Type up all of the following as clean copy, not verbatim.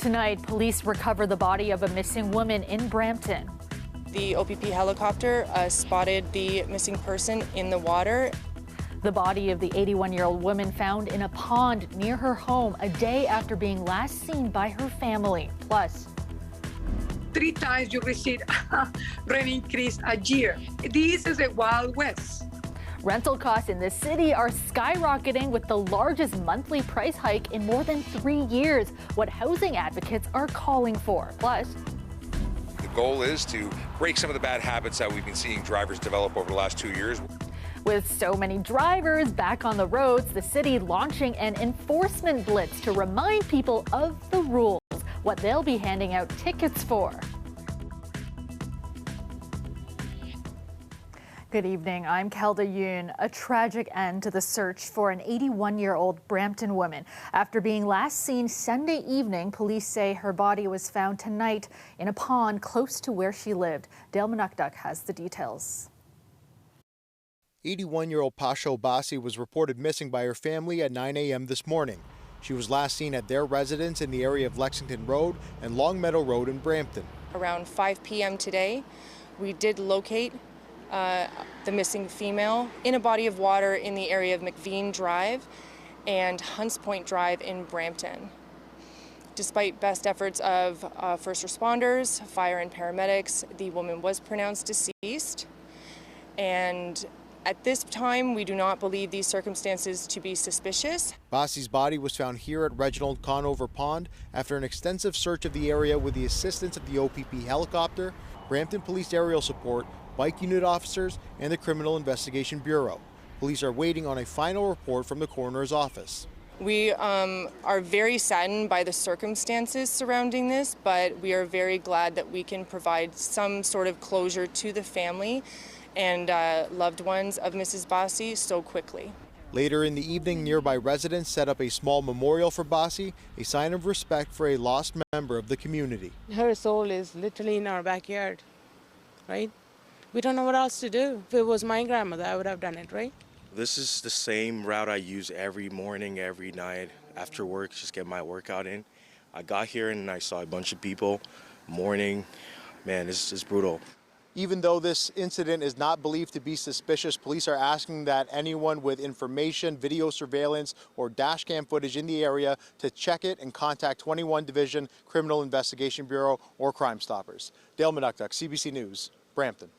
Tonight, police recover the body of a missing woman in Brampton. The OPP helicopter spotted the missing person in the water. The body of the 81-year-old woman found in a pond near her home a day after being last seen by her family. Plus, 3 times you receive rent increase a year. This is a Wild West. rental costs in the city are skyrocketing with the largest monthly price hike in more than 3 years. What housing advocates are calling for. Plus, the goal is to break some of the bad habits that we've been seeing drivers develop over the last 2 years. with so many drivers back on the roads, the city launching an enforcement blitz to remind people of the rules, what they'll be handing out tickets for. Good evening, I'm Kelda Yoon. A tragic end to the search for an 81-year-old Brampton woman. After being last seen Sunday evening, police say her body was found tonight in a pond close to where she lived. Dale Manukduk has the details. 81-year-old Pasho Basi was reported missing by her family at 9 a.m. this morning. She was last seen at their residence in the area of Lexington Road and Longmeadow Road in Brampton. Around 5 p.m. today, we did locate the missing female in a body of water in the area of McVean Drive and Hunts Point Drive in Brampton. Despite best efforts of first responders, fire and paramedics, the woman was pronounced deceased. And at this time, we do not believe these circumstances to be suspicious. Basi's body was found here at Reginald Conover Pond after an extensive search of the area with the assistance of the OPP helicopter, Brampton Police Aerial Support, bike unit officers, and the Criminal Investigation Bureau. Police are waiting on a final report from the coroner's office. We are very saddened by the circumstances surrounding this, but we are very glad that we can provide some sort of closure to the family and loved ones of Mrs. Basi so quickly. Later in the evening, nearby residents set up a small memorial for Basi, a sign of respect for a lost member of the community. Her soul is literally in our backyard, right? We don't know what else to do. If it was my grandmother, I would have done it, right? This is the same route I use every morning, every night, after work, just get my workout in. I got here and I saw a bunch of people mourning. Man, this is brutal. Even though this incident is not believed to be suspicious, police are asking that anyone with information, video surveillance, or dash cam footage in the area to check it and contact 21 Division Criminal Investigation Bureau or Crime Stoppers. Dale Manukduk, CBC News, Brampton.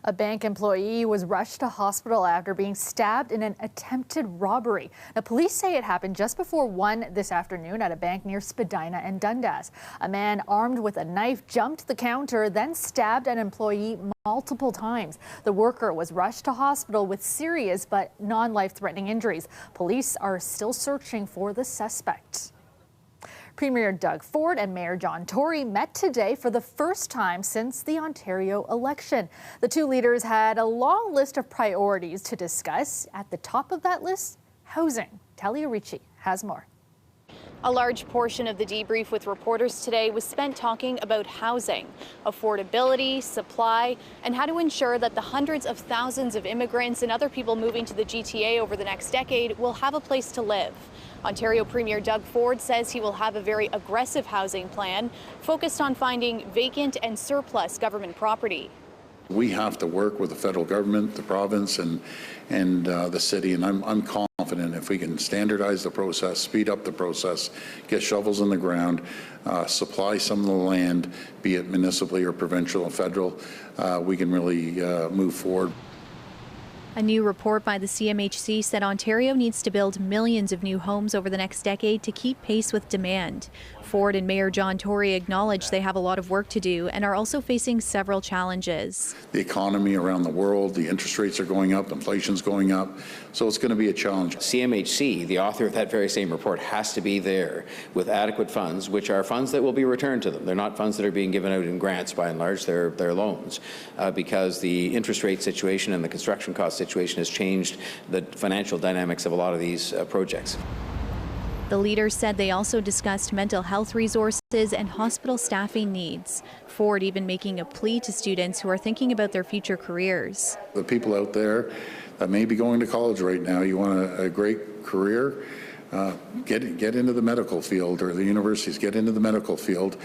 A bank employee was rushed to hospital after being stabbed in an attempted robbery. Now, police say it happened just before 1 this afternoon at a bank near Spadina and Dundas. A man armed with a knife jumped the counter, then stabbed an employee multiple times. The worker was rushed to hospital with serious but non-life-threatening injuries. Police are still searching for the suspect. Premier Doug Ford and Mayor John Tory met today for the first time since the Ontario election. The two leaders had a long list of priorities to discuss. At the top of that list, housing. Talia Ricci has more. A large portion of the debrief with reporters today was spent talking about housing, affordability, supply, and how to ensure that the hundreds of thousands of immigrants and other people moving to the GTA over the next decade will have a place to live. Ontario Premier Doug Ford says he will have a very aggressive housing plan focused on finding vacant and surplus government property. We have to work with the federal government, the province, and the city, and I'm confident if we can standardize the process, speed up the process, get shovels in the ground, supply some of the land, be it municipally or provincial or federal, we can really move forward. A new report by the CMHC said Ontario needs to build millions of new homes over the next decade to keep pace with demand. Ford and Mayor John Tory acknowledge they have a lot of work to do and are also facing several challenges. The economy around the world, the interest rates are going up, inflation's going up, so it's going to be a challenge. CMHC, the author of that very same report, has to be there with adequate funds, which are funds that will be returned to them. They're not funds that are being given out in grants by and large, they're loans, because the interest rate situation and the construction cost situation has changed the financial dynamics of a lot of these projects. The leaders said they also discussed mental health resources and hospital staffing needs. Ford even making a plea to students who are thinking about their future careers. The people out there that may be going to college right now, you want a great career, get into the medical field, or the universities get into the medical field,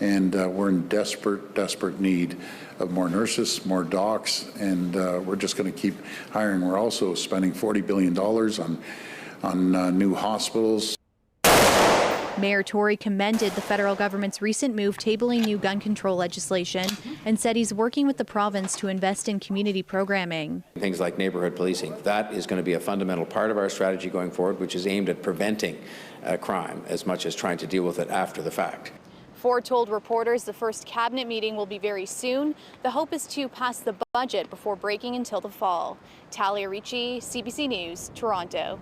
and we're in desperate need of more nurses, more docs, and we're just going to keep hiring. We're also spending $40 billion on new hospitals. Mayor Tory commended the federal government's recent move tabling new gun control legislation and said he's working with the province to invest in community programming. Things like neighborhood policing, that is going to be a fundamental part of our strategy going forward, which is aimed at preventing crime as much as trying to deal with it after the fact. Ford told reporters the first cabinet meeting will be very soon. The hope is to pass the budget before breaking until the fall. Talia Ricci, CBC News, Toronto.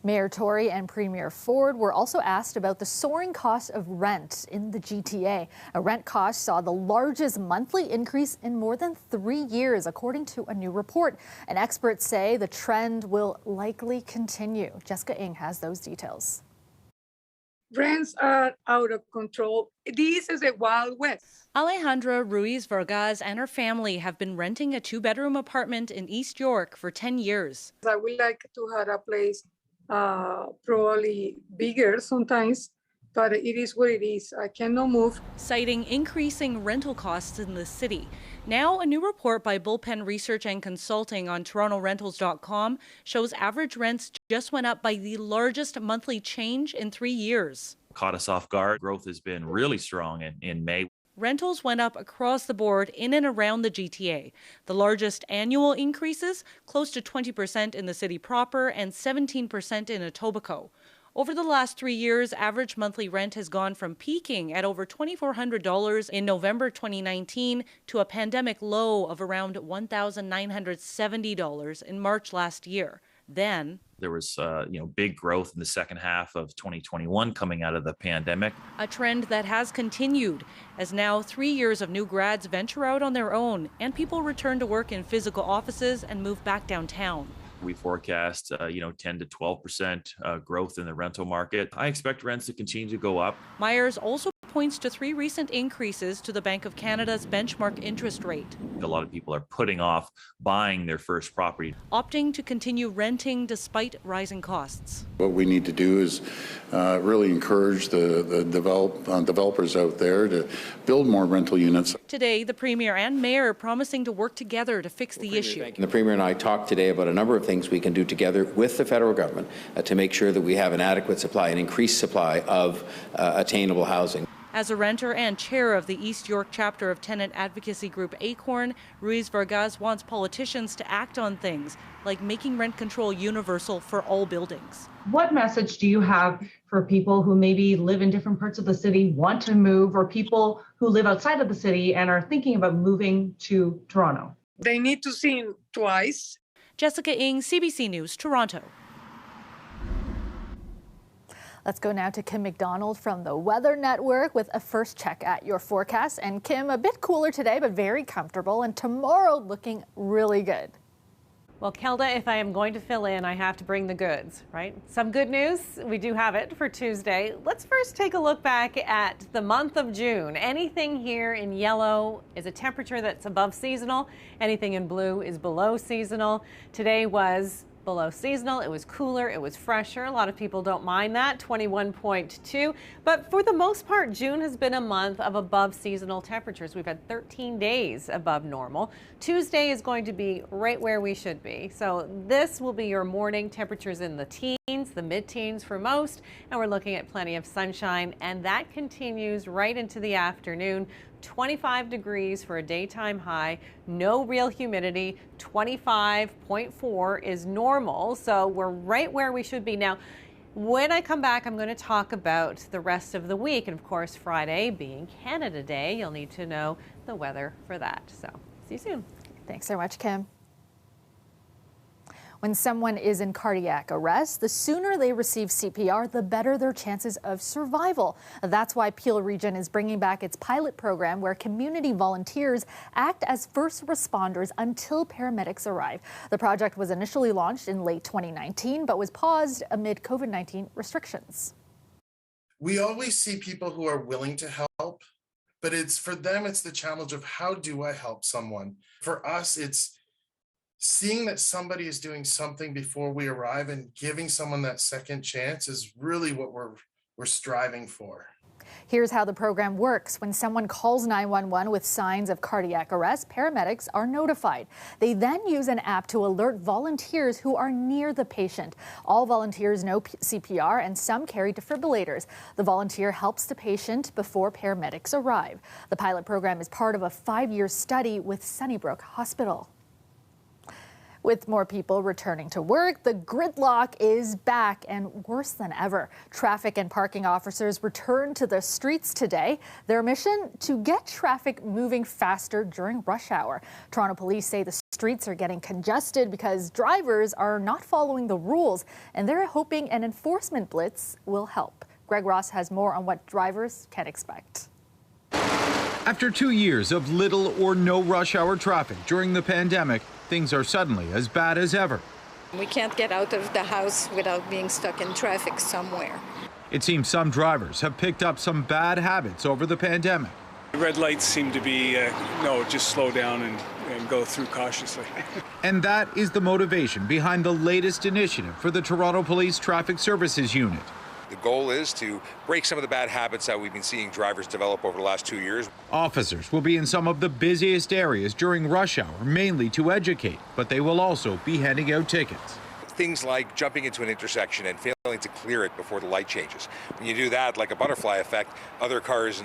Mayor Tory and Premier Ford were also asked about the soaring cost of rent in the GTA. A rent cost saw the largest monthly increase in more than 3 years, according to a new report. And experts say the trend will likely continue. Jessica Ng has those details. Rents are out of control. This is a Wild West. Alejandra Ruiz Vargas and her family have been renting a 2-bedroom apartment in East York for 10 years. I would like to have a place probably bigger sometimes, but it is what it is. I cannot move. Citing increasing rental costs in the city. Now, a new report by Bullpen Research and Consulting on TorontoRentals.com shows average rents just went up by the largest monthly change in 3 years. Caught us off guard. Growth has been really strong in May. Rentals went up across the board in and around the GTA. The largest annual increases, close to 20% in the city proper and 17% in Etobicoke. Over the last 3 years, average monthly rent has gone from peaking at over $2,400 in November 2019 to a pandemic low of around $1,970 in March last year. Then there was big growth in the second half of 2021 coming out of the pandemic. A trend that has continued as now 3 years of new grads venture out on their own and people return to work in physical offices and move back downtown. We forecast 10 to 12% growth in the rental market. I expect rents to continue to go up. Myers also points to 3 recent increases to the Bank of Canada's benchmark interest rate. A lot of people are putting off buying their first property, opting to continue renting despite rising costs. What we need to do is really encourage the developers out there to build more rental units. Today, the Premier and Mayor promising to work together to fix the issue. And the Premier and I talked today about a number of things we can do together with the federal government to make sure that we have an adequate supply, an increased supply of attainable housing. As a renter and chair of the East York chapter of tenant advocacy group Acorn, Ruiz Vargas wants politicians to act on things like making rent control universal for all buildings. What message do you have for people who maybe live in different parts of the city, want to move, or people who live outside of the city and are thinking about moving to Toronto? They need to think twice. Jessica Ng, CBC News, Toronto. Let's go now to Kim McDonald from the Weather Network with a first check at your forecast. And Kim, a bit cooler today, but very comfortable, and tomorrow looking really good. Well, Kelda, if I am going to fill in, I have to bring the goods, right? Some good news, we do have it for Tuesday. Let's first take a look back at the month of June. Anything here in yellow is a temperature that's above seasonal. Anything in blue is below seasonal. Today was below seasonal. It was cooler. It was fresher. A lot of people don't mind that, 21.2. But for the most part, June has been a month of above seasonal temperatures. We've had 13 days above normal. Tuesday is going to be right where we should be. So this will be your morning temperatures in the teens, the mid-teens for most. And we're looking at plenty of sunshine. And that continues right into the afternoon. 25 degrees for a daytime high, no real humidity, 25.4 is normal, so we're right where we should be. Now, when I come back, I'm going to talk about the rest of the week, and of course, Friday being Canada Day, you'll need to know the weather for that. So, see you soon. Thanks so much, Kim. When someone is in cardiac arrest, the sooner they receive CPR, the better their chances of survival. That's why Peel Region is bringing back its pilot program where community volunteers act as first responders until paramedics arrive. The project was initially launched in late 2019, but was paused amid COVID-19 restrictions. We always see people who are willing to help, but for them, it's the challenge of how do I help someone? For us, it's seeing that somebody is doing something before we arrive and giving someone that second chance is really what we're striving for. Here's how the program works. When someone calls 911 with signs of cardiac arrest, paramedics are notified. They then use an app to alert volunteers who are near the patient. All volunteers know CPR and some carry defibrillators. The volunteer helps the patient before paramedics arrive. The pilot program is part of a 5-year study with Sunnybrook Hospital. With more people returning to work, the gridlock is back and worse than ever. Traffic and parking officers returned to the streets today. Their mission, to get traffic moving faster during rush hour. Toronto police say the streets are getting congested because drivers are not following the rules, and they're hoping an enforcement blitz will help. Greg Ross has more on what drivers can expect. After 2 years of little or no rush hour traffic during the pandemic, things are suddenly as bad as ever. We can't get out of the house without being stuck in traffic somewhere. It seems some drivers have picked up some bad habits over the pandemic. The red lights seem to be, no, just slow down and go through cautiously. And that is the motivation behind the latest initiative for the Toronto Police Traffic Services Unit. The goal is to break some of the bad habits that we've been seeing drivers develop over the last 2 years. Officers will be in some of the busiest areas during rush hour, mainly to educate, but they will also be handing out tickets. Things like jumping into an intersection and failing to clear it before the light changes. When you do that, like a butterfly effect, other cars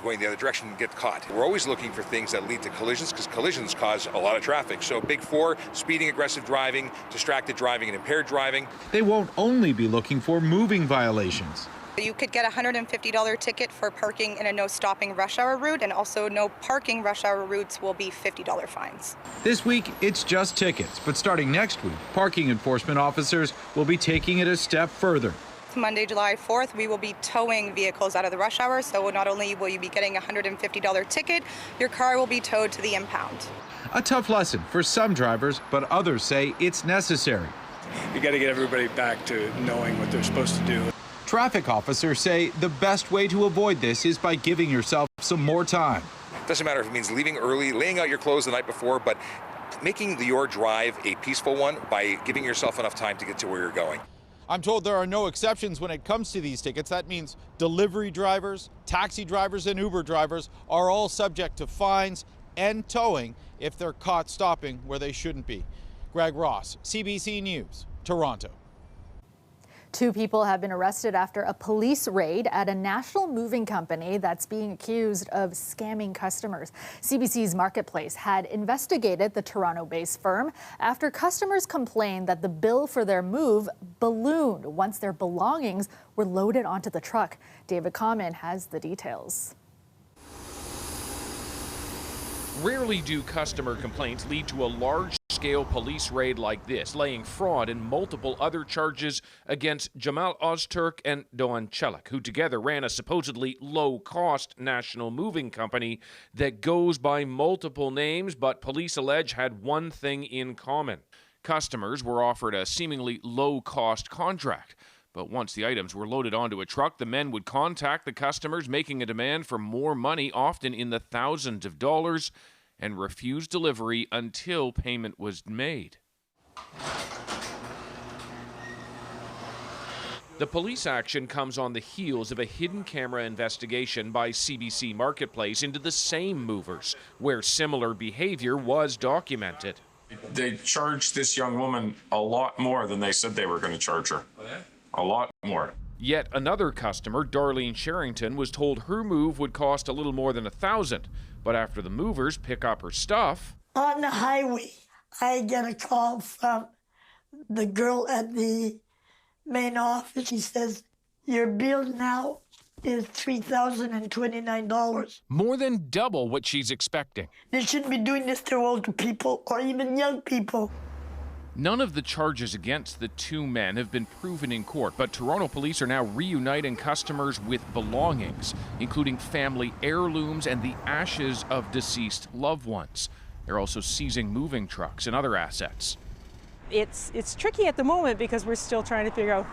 going the other direction get caught. We're always looking for things that lead to collisions, because collisions cause a lot of traffic. So big 4, speeding, aggressive driving, distracted driving, and impaired driving. They won't only be looking for moving violations. You could get a $150 ticket for parking in a no stopping rush hour route, and also no parking rush hour routes will be $50 fines. This week, it's just tickets, but starting next week, parking enforcement officers will be taking it a step further. Monday, July 4th, we will be towing vehicles out of the rush hour, so not only will you be getting a $150 ticket, your car will be towed to the impound. A tough lesson for some drivers, but others say it's necessary. You got to get everybody back to knowing what they're supposed to do. Traffic officers say the best way to avoid this is by giving yourself some more time. Doesn't matter if it means leaving early, laying out your clothes the night before, but making your drive a peaceful one by giving yourself enough time to get to where you're going. I'm told there are no exceptions when it comes to these tickets. That means delivery drivers, taxi drivers, and Uber drivers are all subject to fines and towing if they're caught stopping where they shouldn't be. Greg Ross, CBC News, Toronto. 2 people have been arrested after a police raid at a national moving company that's being accused of scamming customers. CBC's Marketplace had investigated the Toronto-based firm after customers complained that the bill for their move ballooned once their belongings were loaded onto the truck. David Common has the details. Rarely do customer complaints lead to a large-scale police raid like this, laying fraud and multiple other charges against Jamal Ozturk and Doan Chelik, who together ran a supposedly low-cost national moving company that goes by multiple names, but police allege had one thing in common. Customers were offered a seemingly low-cost contract. But once the items were loaded onto a truck, the men would contact the customers, making a demand for more money, often in the thousands of dollars, and refuse delivery until payment was made. The police action comes on the heels of a hidden camera investigation by CBC Marketplace into the same movers, where similar behavior was documented. They charged this young woman a lot more than they said they were going to charge her. A lot more. Yet another customer, Darlene Sherrington, was told her move would cost a little more than $1,000. But after the movers pick up her stuff... On the highway, I get a call from the girl at the main office. She says, your bill now is $3,029. More than double what she's expecting. They shouldn't be doing this to older people or even young people. None of the charges against the 2 men have been proven in court, but Toronto police are now reuniting customers with belongings, including family heirlooms and the ashes of deceased loved ones. They're also seizing moving trucks and other assets. It's tricky at the moment because we're still trying to figure out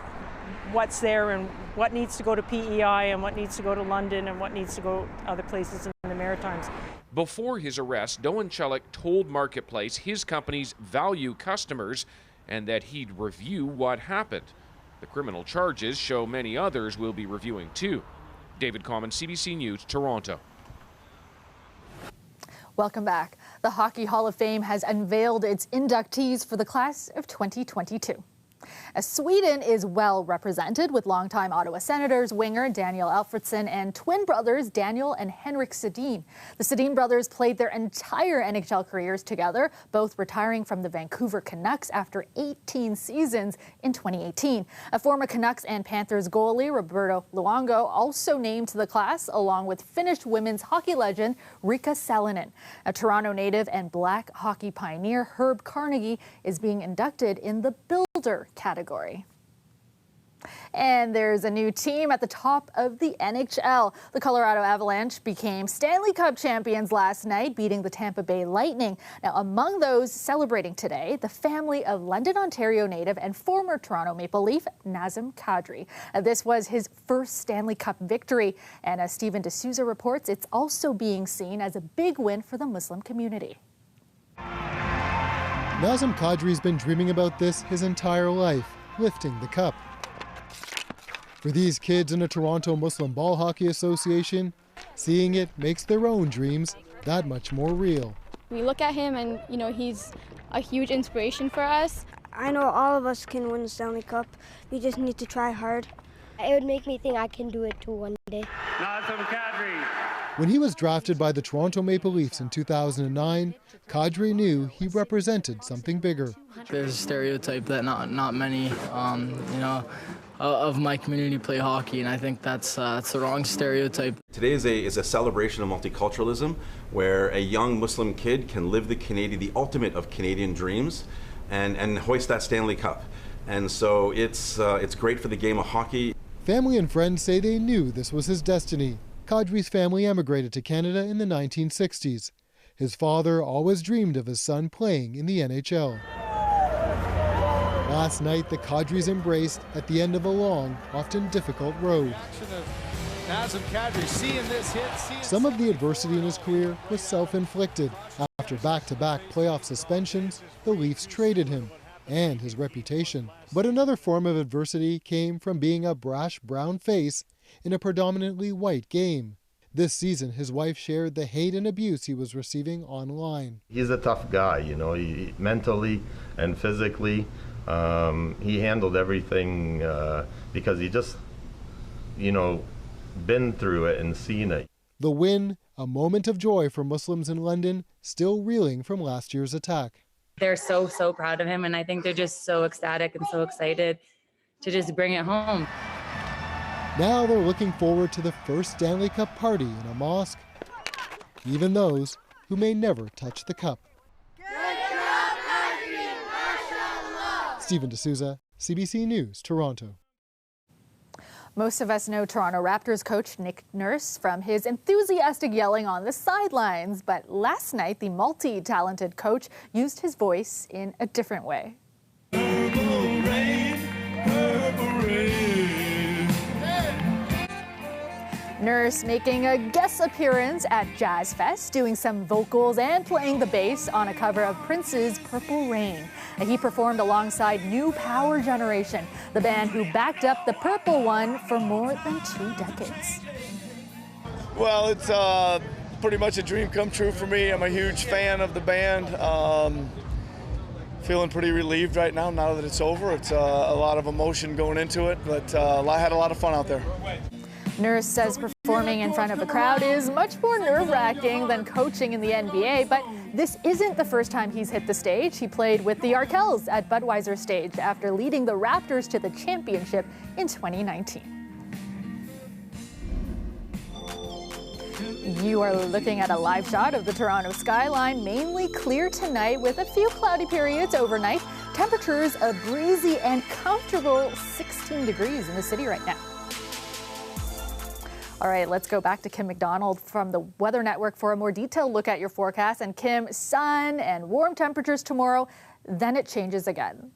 what's there and what needs to go to PEI and what needs to go to London and what needs to go other places in the Maritimes. Before his arrest, Doan-Chelik told Marketplace his companies value customers and that he'd review what happened. The criminal charges show many others will be reviewing too. David Common, CBC News, Toronto. Welcome back. The Hockey Hall of Fame has unveiled its inductees for the class of 2022. Sweden is well represented with longtime Ottawa Senators winger Daniel Alfredsson and twin brothers Daniel and Henrik Sedin. The Sedin brothers played their entire NHL careers together, both retiring from the Vancouver Canucks after 18 seasons in 2018. A former Canucks and Panthers goalie Roberto Luongo also named to the class, along with Finnish women's hockey legend Riikka Salonen. A Toronto native and black hockey pioneer Herb Carnegie is being inducted in the Builder category. And there's a new team at the top of the NHL. The Colorado Avalanche became Stanley Cup champions last night, beating the Tampa Bay Lightning. Now, among those celebrating today, the family of London, Ontario native and former Toronto Maple Leaf, Nazem Kadri. This was his first Stanley Cup victory. And as Stephen D'Souza reports, it's also being seen as a big win for the Muslim community. Nazem Kadri's been dreaming about this his entire life, lifting the cup. For these kids in the Toronto Muslim Ball Hockey Association, seeing it makes their own dreams that much more real. We look at him and, he's a huge inspiration for us. I know all of us can win the Stanley Cup. We just need to try hard. It would make me think I can do it too one day. Nazem Kadri. When he was drafted by the Toronto Maple Leafs in 2009, Kadri knew he represented something bigger. There's a stereotype that not many, of my community play hockey, and I think that's the wrong stereotype. Today is a celebration of multiculturalism, where a young Muslim kid can live the ultimate of Canadian dreams, and hoist that Stanley Cup. And so it's great for the game of hockey. Family and friends say they knew this was his destiny. Kadri's family emigrated to Canada in the 1960s. His father always dreamed of his son playing in the NHL. Last night, the Kadris embraced at the end of a long, often difficult road. Some of the adversity in his career was self-inflicted. After back-to-back playoff suspensions, the Leafs traded him and his reputation. But another form of adversity came from being a brash brown face in a predominantly white game. This season, his wife shared the hate and abuse he was receiving online. He's a tough guy, he mentally and physically. He handled everything because he just, been through it and seen it. The win, a moment of joy for Muslims in London, still reeling from last year's attack. They're so proud of him, and I think they're just so ecstatic and so excited to just bring it home. Now they're looking forward to the first Stanley Cup party in a mosque, even those who may never touch the cup. Stephen D'Souza, CBC News, Toronto. Most of us know Toronto Raptors coach Nick Nurse from his enthusiastic yelling on the sidelines, but last night the multi-talented coach used his voice in a different way. Purple rain, purple rain. Nurse making a guest appearance at Jazz Fest, doing some vocals and playing the bass on a cover of Prince's Purple Rain. He performed alongside New Power Generation, the band who backed up the Purple One for more than 2 decades. Well, it's pretty much a dream come true for me. I'm a huge fan of the band. Feeling pretty relieved right now that it's over. It's a lot of emotion going into it, but I had a lot of fun out there. Nurse says performing in front of a crowd is much more nerve-wracking than coaching in the NBA, but this isn't the first time he's hit the stage. He played with the Arkells at Budweiser Stage after leading the Raptors to the championship in 2019. You are looking at a live shot of the Toronto skyline, mainly clear tonight with a few cloudy periods overnight. Temperatures a breezy and comfortable 16 degrees in the city right now. All right, let's go back to Kim McDonald from the Weather Network for a more detailed look at your forecast. And Kim, sun and warm temperatures tomorrow, then it changes again.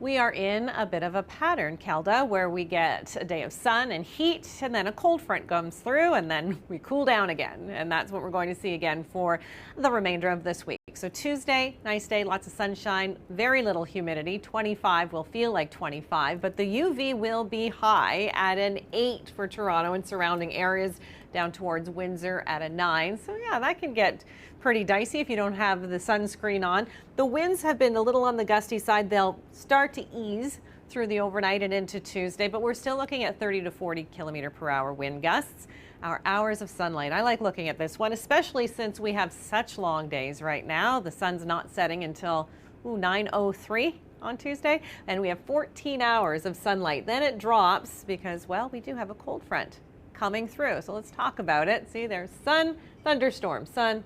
We are in a bit of a pattern, Kelda, where we get a day of sun and heat, and then a cold front comes through, and then we cool down again. And that's what we're going to see again for the remainder of this week. So Tuesday, nice day, lots of sunshine, very little humidity. 25 will feel like 25, but the UV will be high at an 8 for Toronto and surrounding areas, down towards Windsor at a 9. So yeah, that can get pretty dicey if you don't have the sunscreen on. The winds have been a little on the gusty side. They'll start to ease through the overnight and into Tuesday, but we're still looking at 30 to 40 kilometer per hour wind gusts. Our hours of sunlight, I like looking at this one, especially since we have such long days right now. The sun's not setting until 9:03 on Tuesday, and we have 14 hours of sunlight. Then it drops because, well, we do have a cold front coming through. So let's talk about it. See, there's sun, thunderstorm, sun,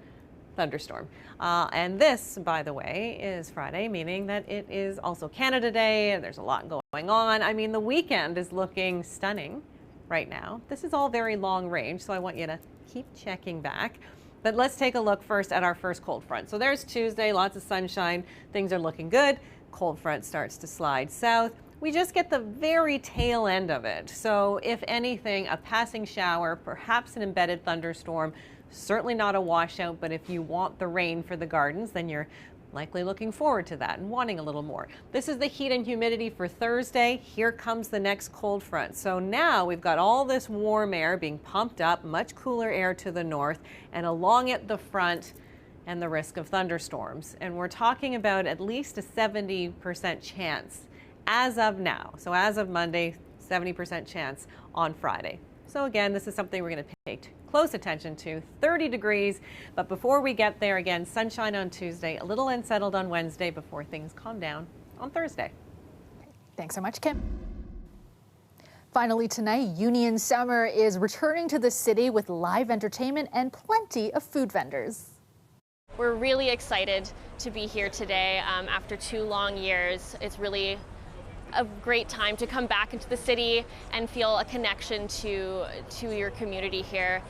thunderstorm. And this, by the way, is Friday, meaning that it is also Canada Day. There's a lot going on. I mean, the weekend is looking stunning right now. This is all very long range, so I want you to keep checking back. But let's take a look first at our first cold front. So there's Tuesday, lots of sunshine. Things are looking good. Cold front starts to slide south. We just get the very tail end of it. So if anything, a passing shower, perhaps an embedded thunderstorm, certainly not a washout, but if you want the rain for the gardens, then you're likely looking forward to that and wanting a little more. This is the heat and humidity for Thursday. Here comes the next cold front. So now we've got all this warm air being pumped up, much cooler air to the north, and along it the front and the risk of thunderstorms. And we're talking about at least a 70% chance as of now. So as of Monday, 70% chance on Friday. So again, this is something we're going to pay close attention to. 30 degrees, but before we get there, again, sunshine on Tuesday, a little unsettled on Wednesday before things calm down on Thursday. Thanks so much, Kim. Finally tonight, Union Summer is returning to the city with live entertainment and plenty of food vendors. We're really excited to be here today after 2 long years. It's really a great time to come back into the city and feel a connection to your community here.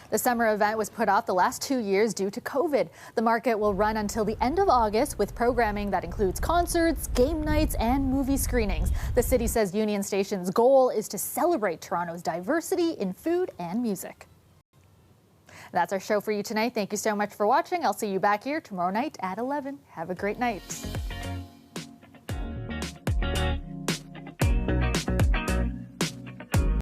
The summer event was put off the last 2 years due to COVID. The market will run until the end of August with programming that includes concerts, game nights, and movie screenings. The city says Union Station's goal is to celebrate Toronto's diversity in food and music. That's our show for you tonight. Thank you so much for watching. I'll see you back here tomorrow night at 11. Have a great night.